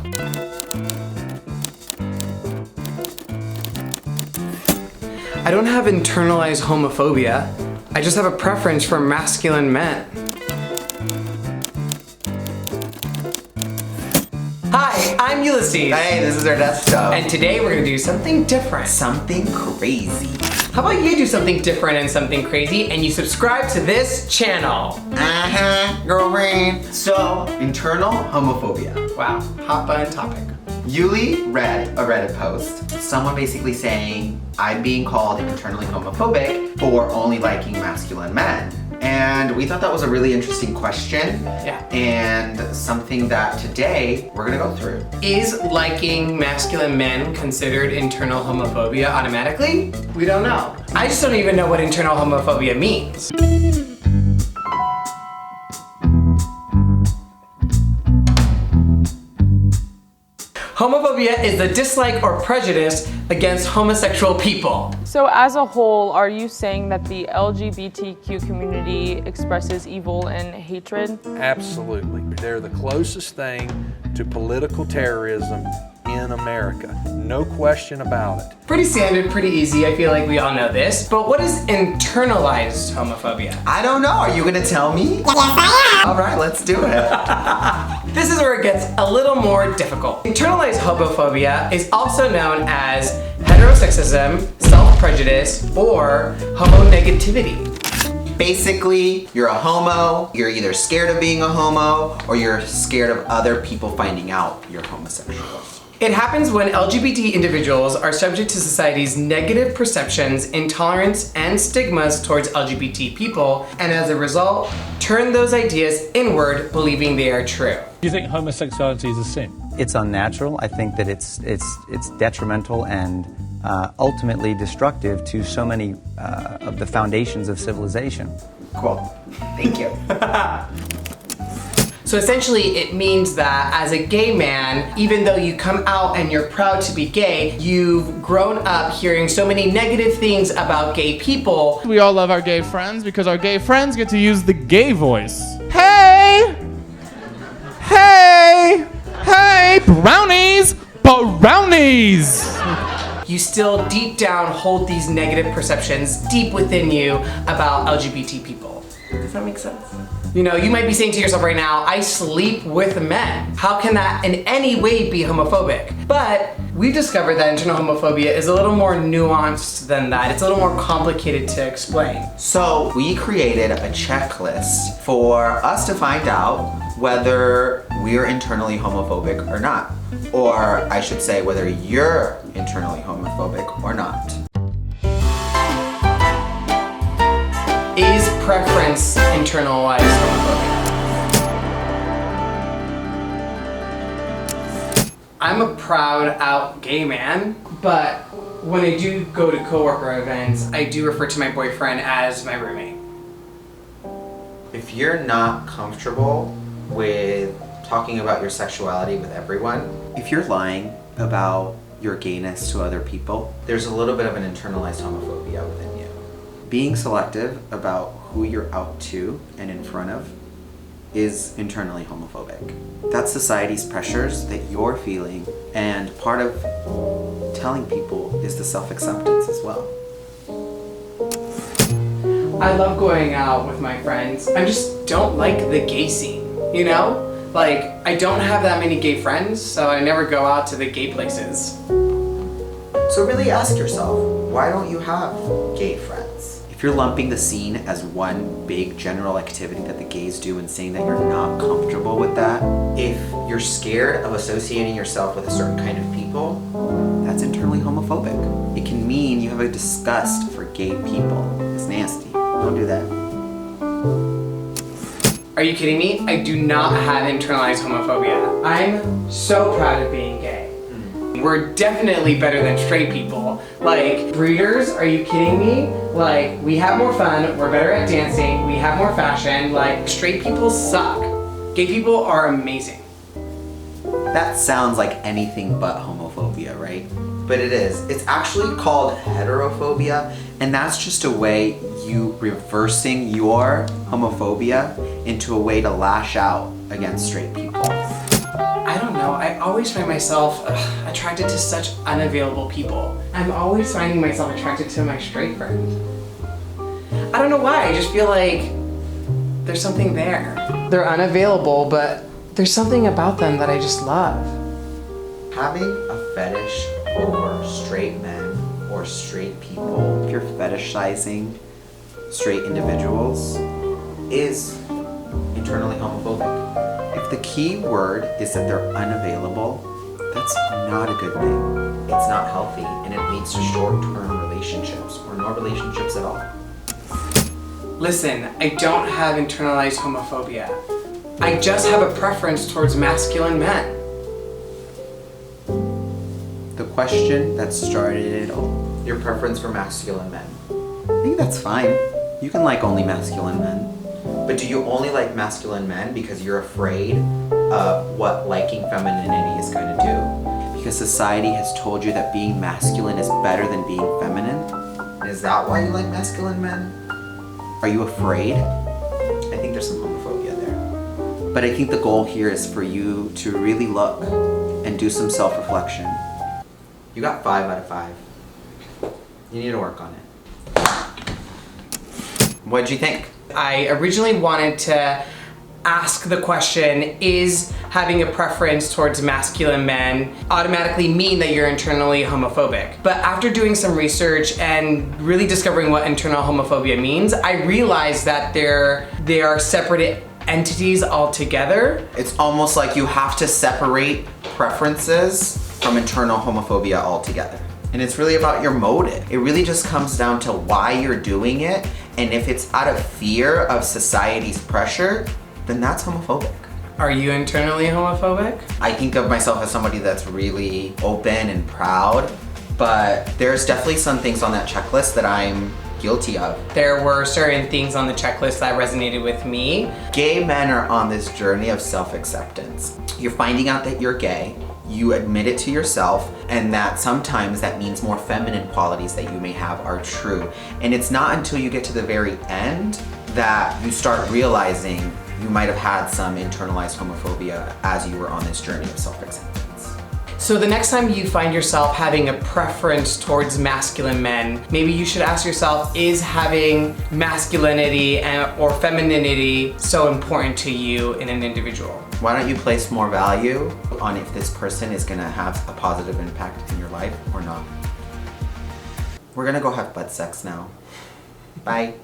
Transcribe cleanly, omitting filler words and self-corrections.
I don't have internalized homophobia. I just have a preference for masculine men. Hi, I'm Ulysses. Hey, this is Ernesto. And today we're gonna do something different. Something crazy. How about you do something different and something crazy and you subscribe to this channel? Girlfriend. So, internal homophobia. Wow, hot button topic. Uly read a Reddit post. Someone basically saying, I'm being called internally homophobic for only liking masculine men. And we thought that was a really interesting question. Yeah. And something that today we're gonna go through. Is liking masculine men considered internal homophobia automatically? We don't know. I just don't even know what internal homophobia means. Homophobia is the dislike or prejudice against homosexual people. So as a whole, are you saying that the LGBTQ community expresses evil and hatred? Absolutely. They're the closest thing to political terrorism in America. No question about it. Pretty standard, pretty easy. I feel like we all know this. But what is internalized homophobia? I don't know. Are you gonna tell me? Yes, I am. All right, let's do it. This is where it gets a little more difficult. Internalized homophobia is also known as heterosexism, self-prejudice, or homonegativity. Basically, you're a homo, you're either scared of being a homo, or you're scared of other people finding out you're homosexual. It happens when LGBT individuals are subject to society's negative perceptions, intolerance, and stigmas towards LGBT people, and as a result, turn those ideas inward, believing they are true. Do you think homosexuality is a sin? It's unnatural. I think that it's detrimental and ultimately destructive to so many of the foundations of civilization. Cool. Thank you. So essentially it means that as a gay man, even though you come out and you're proud to be gay, you've grown up hearing so many negative things about gay people. We all love our gay friends because our gay friends get to use the gay voice. Hey! Hey! Hey! Brownies! Brownies! You still deep down hold these negative perceptions deep within you about LGBT people. Does that make sense? You know, you might be saying to yourself right now, I sleep with men. How can that in any way be homophobic? But we've discovered that internal homophobia is a little more nuanced than that. It's a little more complicated to explain. So we created a checklist for us to find out whether we're internally homophobic or not. Or I should say whether you're internally homophobic or not. Is preference internalized homophobia? I'm a proud out gay man, but when I do go to coworker events, I do refer to my boyfriend as my roommate. If you're not comfortable with talking about your sexuality with everyone, if you're lying about your gayness to other people, there's a little bit of an internalized homophobia within you. Being selective about who you're out to and in front of is internally homophobic. That's society's pressures that you're feeling, and part of telling people is the self-acceptance as well. I love going out with my friends. I just don't like the gay scene, you know? Like, I don't have that many gay friends, so I never go out to the gay places. So really ask yourself, why don't you have gay friends? If you're lumping the scene as one big general activity that the gays do and saying that you're not comfortable with that, if you're scared of associating yourself with a certain kind of people, that's internally homophobic. It can mean you have a disgust for gay people. It's nasty. Don't do that. Are you kidding me? I do not have internalized homophobia. I'm so proud of being gay. We're definitely better than straight people. Like, breeders, are you kidding me? Like, we have more fun, we're better at dancing, we have more fashion. Like, straight people suck. Gay people are amazing. That sounds like anything but homophobia, right? But it is. It's actually called heterophobia, and that's just a way you reversing your homophobia into a way to lash out against straight people. I don't know, I always find myself attracted to such unavailable people. I'm always finding myself attracted to my straight friend. I don't know why, I just feel like there's something there. They're unavailable, but there's something about them that I just love. Having a fetish for straight men or straight people, if you're fetishizing straight individuals, is internally homophobic. If the key word is that they're unavailable, that's not a good thing. It's not healthy, and it leads to short-term relationships or no relationships at all. Listen, I don't have internalized homophobia. I just have a preference towards masculine men. The question that started it all, your preference for masculine men. I think that's fine. You can like only masculine men. But do you only like masculine men because you're afraid of what liking femininity is going to do? Because society has told you that being masculine is better than being feminine? Is that why you like masculine men? Are you afraid? I think there's some homophobia there. But I think the goal here is for you to really look and do some self-reflection. You got 5 out of 5. You need to work on it. What'd you think? I originally wanted to ask the question, is having a preference towards masculine men automatically mean that you're internally homophobic? But after doing some research and really discovering what internal homophobia means, I realized that they are separate entities altogether. It's almost like you have to separate preferences from internal homophobia altogether. And it's really about your motive. It really just comes down to why you're doing it, and if it's out of fear of society's pressure, then that's homophobic. Are you internally homophobic? I think of myself as somebody that's really open and proud, but there's definitely some things on that checklist that I'm guilty of. There were certain things on the checklist that resonated with me. Gay men are on this journey of self-acceptance. You're finding out that you're gay, you admit it to yourself, and that sometimes that means more feminine qualities that you may have are true. And it's not until you get to the very end that you start realizing you might have had some internalized homophobia as you were on this journey of self-acceptance. So the next time you find yourself having a preference towards masculine men, maybe you should ask yourself, is having masculinity or femininity so important to you in an individual? Why don't you place more value on if this person is gonna have a positive impact in your life or not? We're gonna go have butt sex now. Bye.